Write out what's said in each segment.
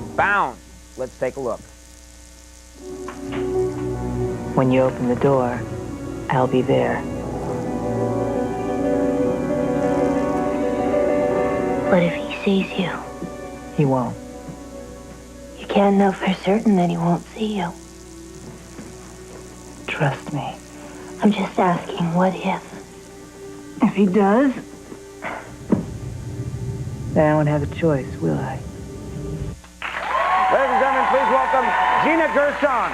Bound. Let's take a look. When you open the door, I'll be there. What if he sees you? He won't. You can't know for certain that he won't see you. Trust me. I'm just asking, what if? If he does, then I won't have a choice, will I? Ladies and gentlemen, please welcome Gina Gershon.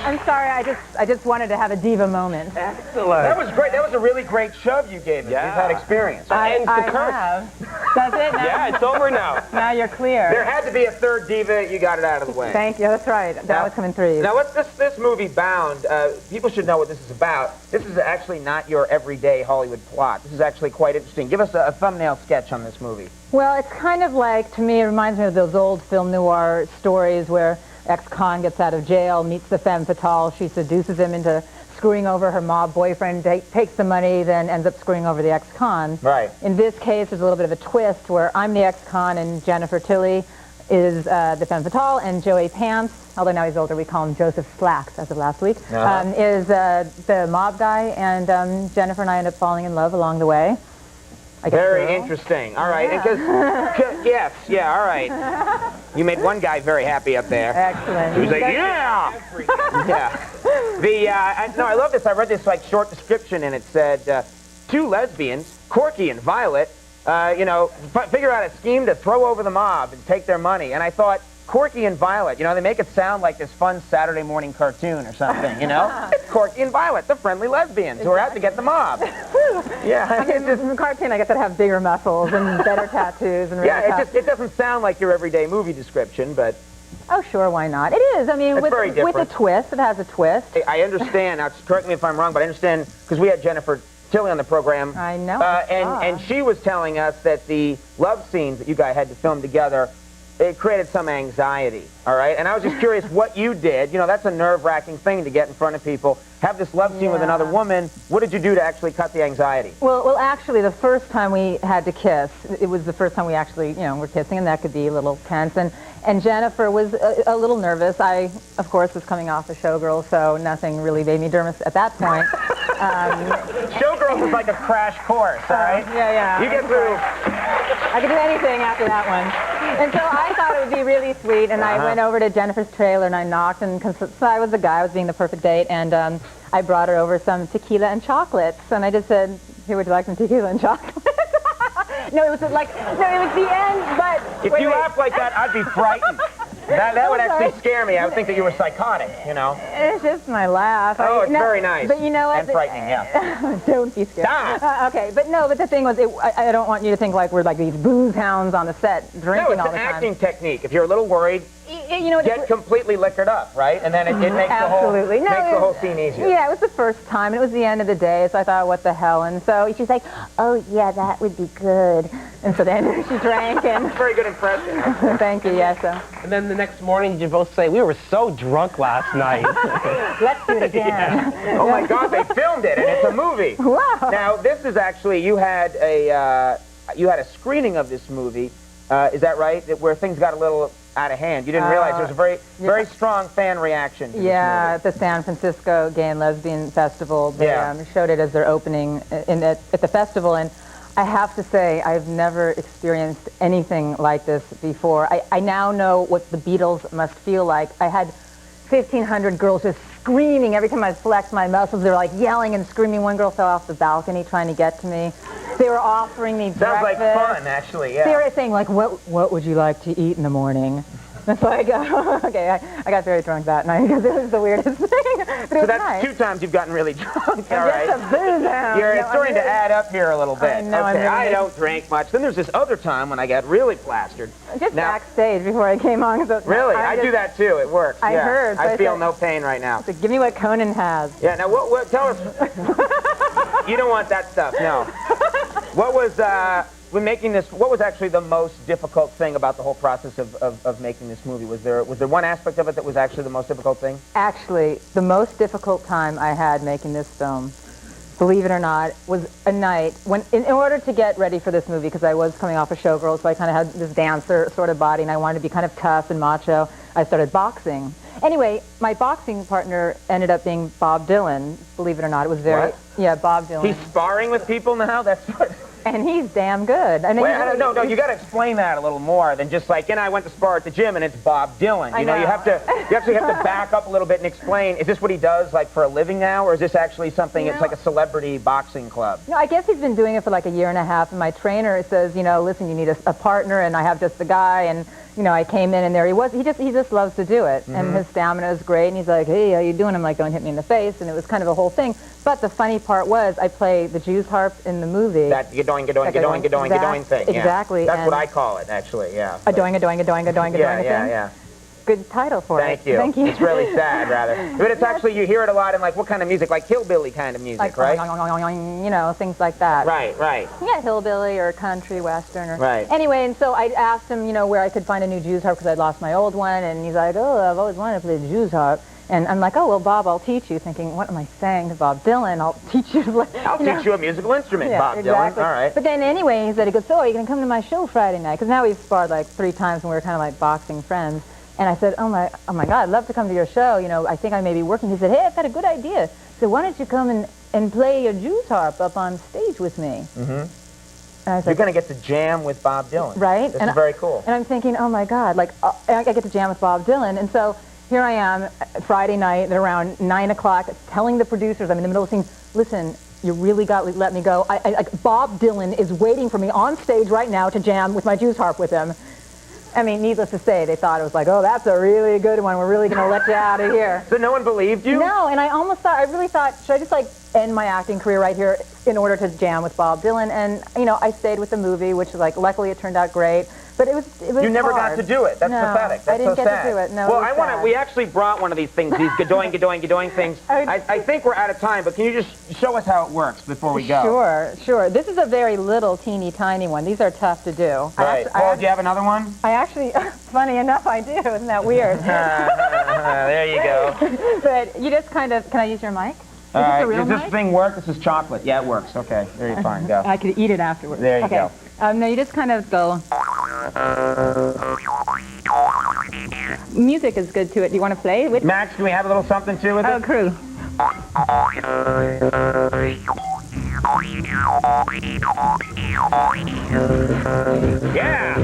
I'm sorry, I just wanted to have a diva moment. Excellent. That was great. That was a really great shove you gave us. Yeah. You've had experience. I have. Does it? Now, yeah, it's over now. Now you're clear. There had to be a third diva. You got it out of the way. Thank you. That's right. That was coming through. Now, what's this movie, Bound? People should know what this is about. This is actually not your everyday Hollywood plot. This is actually quite interesting. Give us a thumbnail sketch on this movie. Well, it's kind of like, to me, it reminds me of those old film noir stories where ex-con gets out of jail, meets the femme fatale, she seduces him into screwing over her mob boyfriend, takes the money, then ends up screwing over the ex-con. Right. In this case, there's a little bit of a twist where I'm the ex-con and Jennifer Tilly is the femme fatale, and Joey Pants, although now he's older, we call him Joseph Slacks as of last week, is the mob guy, and Jennifer and I end up falling in love along the way. Very interesting. All right. Yeah. Yes. Yeah. All right. You made one guy very happy up there. Excellent. He was like, yeah. Yeah. I love this. I read this like short description, and it said, two lesbians, Corky and Violet, figure out a scheme to throw over the mob and take their money. And I thought, Corky and Violet, they make it sound like this fun Saturday morning cartoon or something, It's Corky and Violet, the friendly lesbians who are out to get the mob. Yeah. I mean, in the cartoon, I guess I'd have bigger muscles and better tattoos. And it doesn't sound like your everyday movie description, but... Oh, sure, why not? It is. I mean, with a twist. It has a twist. I understand. Now, correct me if I'm wrong, but I understand, because we had Jennifer Tilly on the program. I know. And she was telling us that the love scenes that you guys had to film together, it created some anxiety, all right? And I was just curious what you did. That's a nerve-wracking thing to get in front of people. Have this love scene with another woman. What did you do to actually cut the anxiety? Well, actually, the first time we had to kiss, it was the first time we actually, were kissing, and that could be a little tense. And Jennifer was a little nervous. I, of course, was coming off a Showgirl, so nothing really made me nervous at that point. Showgirls is like a crash course, all right? Yeah. You get through... I could do anything after that one. And so I thought it would be really sweet, and I went over to Jennifer's trailer, and I knocked, and so I was the guy, I was being the perfect date, and I brought her over some tequila and chocolates, and I just said, "Here, would you like some tequila and chocolate?" No, it was the end, but... If you laugh like that, I'd be frightened. That would actually scare me. I would think that you were psychotic, It's just my laugh. Oh, it's very nice. But you know what? And frightening, yeah. Don't be scared. Stop. Okay, but the thing was, I don't want you to think like we're like these booze hounds on the set drinking all the time. No, it's an acting technique. If you're a little worried, get completely liquored up, right? And then it makes the whole scene easier. Yeah, it was the first time, and it was the end of the day, so I thought, what the hell? And so she's like, "Oh, yeah, that would be good." And so then she drank, and... Very good impression. Thank you, yes. And then the next morning, you both say, "We were so drunk last night." Let's do it again. Yeah. Oh, my God, they filmed it, and it's a movie. Wow. Now, this is actually, you had a screening of this movie, is that right? Where things got a little out of hand. You didn't realize there was a very strong fan reaction to this movie. At the San Francisco Gay and Lesbian Festival. They showed it as their opening at the festival, and I have to say, I've never experienced anything like this before. I now know what the Beatles must feel like. I had 1,500 girls just screaming every time I flexed my muscles. They were like yelling and screaming. One girl fell off the balcony trying to get to me. They were offering me breakfast. Sounds like fun, actually, yeah. They were saying, like, what would you like to eat in the morning? And so I go, okay, I got very drunk that night because it was the weirdest thing. So that's nice. 2 times you've gotten really drunk, all right? Just a booze hound. It's starting to add up here a little bit. I know, okay, I don't drink much. Then there's this other time when I got really plastered. Just backstage before I came on. So really? I do that too. It works. I heard. I feel no pain right now. So give me what Conan has. Yeah, now tell us. You don't want that stuff, no. What was when making this, what was actually the most difficult thing about the whole process of making this movie? Was there one aspect of it that was actually the most difficult thing? Actually, the most difficult time I had making this film, believe it or not, was a night when, in order to get ready for this movie, because I was coming off a showgirl, so I kind of had this dancer sort of body, and I wanted to be kind of tough and macho, I started boxing. Anyway, my boxing partner ended up being Bob Dylan, believe it or not. It was very... What? Yeah, Bob Dylan. He's sparring with people now? That's what... And he's damn good. I mean, Wait, no, you got to explain that a little more than just like, I went to spar at the gym and it's Bob Dylan. You know, you actually have to back up a little bit and explain, is this what he does like for a living now, or is this actually something, it's like a celebrity boxing club? No, I guess he's been doing it for like a year and a half, and my trainer says, listen, you need a partner, and I have just the guy, and I came in and there he was. He just loves to do it, and his stamina is great, and he's like, hey, how you doing? I'm like, don't hit me in the face, and it was kind of a whole thing. But the funny part was, I play the Jews harp in the movie. That gadoing thing. Yeah. Exactly. That's what I call it, actually. Yeah. A doing thing. Yeah. Good title for it. Thank you. Thank you. It's really sad, rather. But it's actually, you hear it a lot in like what kind of music? Like hillbilly kind of music, like, right? Things like that. Right. Yeah, hillbilly or country western. Or, right. Anyway, and so I asked him, where I could find a new Jews harp because I'd lost my old one, and he's like, oh, I've always wanted to play the Jews harp. And I'm like, oh, well, Bob, I'll teach you. Thinking, what am I saying to Bob Dylan? I'll teach you to play. I'll teach you a musical instrument, Bob exactly. Dylan. All right. But then anyway, he said, so are you going to come to my show Friday night? Because now we've sparred like 3 times and we're kind of like boxing friends. And I said, oh my God, I'd love to come to your show. I think I may be working. He said, hey, I've got a good idea. So why don't you come and play your Jews harp up on stage with me? Mm-hmm. And I said, you're going to get to jam with Bob Dylan. Right. This is very cool. And I'm thinking, oh my God, like I get to jam with Bob Dylan. And so here I am, Friday night at around 9 o'clock, telling the producers, I'm in the middle of saying, listen, you really got to let me go. Bob Dylan is waiting for me on stage right now to jam with my Jews harp with him. I mean, needless to say, they thought it was like, oh, that's a really good one. We're really going to let you out of here. So no one believed you? No, and I really thought, should I just like end my acting career right here in order to jam with Bob Dylan? And, I stayed with the movie, which like, luckily it turned out great. But it was You never hard. got to do it. That's pathetic. That's I didn't so get sad. to do it. No, Well, we actually brought one of these things, these gadoing things. I think we're out of time, but can you just show us how it works before we go? Sure. This is a very little, teeny, tiny one. These are tough to do. Right. Paul, do you have another one? I actually, funny enough, I do. Isn't that weird? There you go. But you just kind of, can I use your mic? All right. Does this thing work? This is chocolate. Yeah, it works. Okay. There you fine. Go. I could eat it afterwards. There you go. No, you just kind of go. Music is good to it. Do you want to play with? Max, can we have a little something too with it? Oh, crew. Yeah.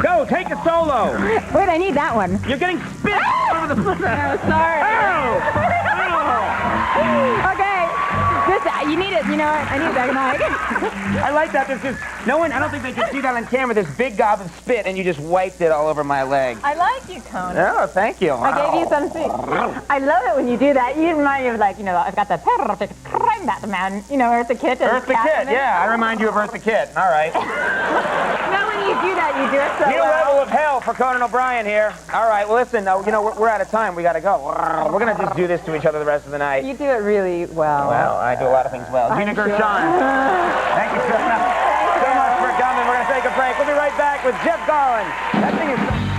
Go, take a solo. Wait, I need that one. You're getting spit all over the place. Oh, sorry. Okay. You need it. You know what? I need that mic. I like that. I don't think they can see that on camera. This big gob of spit, and you just wiped it all over my leg. I like you, Conan. Oh, thank you. I gave you some spit. I love it when you do that. You remind me of like, I've got the perfect crime Batman. Eartha Kitt. Eartha Kitt, yeah. I remind you of Eartha Kitt. All right. Now when you do that, you do it so New level of hell for Conan O'Brien here. All right, well, listen, we're out of time. We got to go. We're going to just do this to each other the rest of the night. You do it really well. Well, I do a lot of things well. Gina Gershon, thank you so much for coming. We're going to take a break. We'll be right back with Jeff Garland. That thing is...